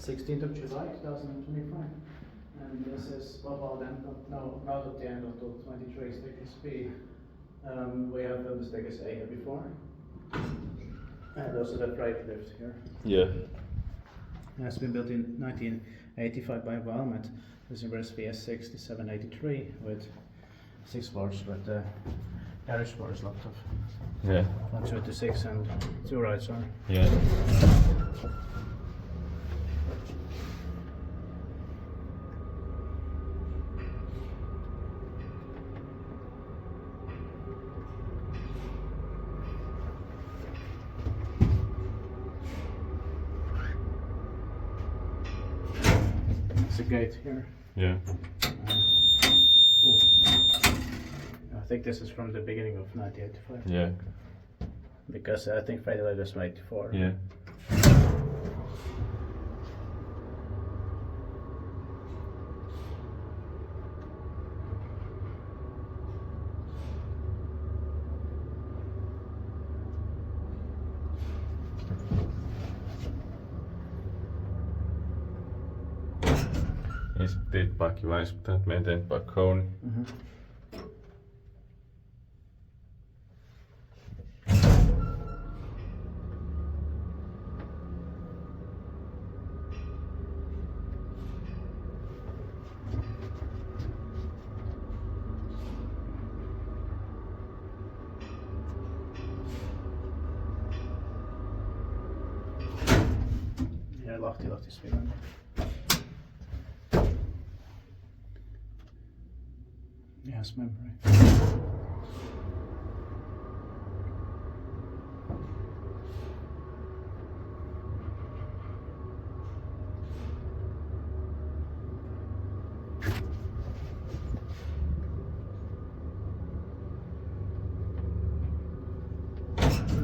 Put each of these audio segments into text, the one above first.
16th of July 2025. And this is Rautatienkatu 23 staircase B. We have done the staircase A here before. And also the freight lift here. Yeah. It has been built in 1985 by Valmet. This is VS 6783 with 6 bars, but the carriage bar is locked off. Yeah. 1, 2 to 6 and 2 rides are. Yeah. There's a gate here. Yeah. I think this is from the beginning of 1985. Yeah. Because I think freight lift was from 84. Yeah. Is dit pakje waar is dat met een balkon? Yeah, Lahti, Finland. Yes, memory.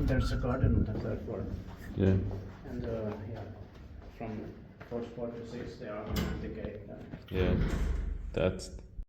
There's a garden on the third floor. Yeah. And yeah, from 4th floor to 6th they are on the gate. Yeah. That's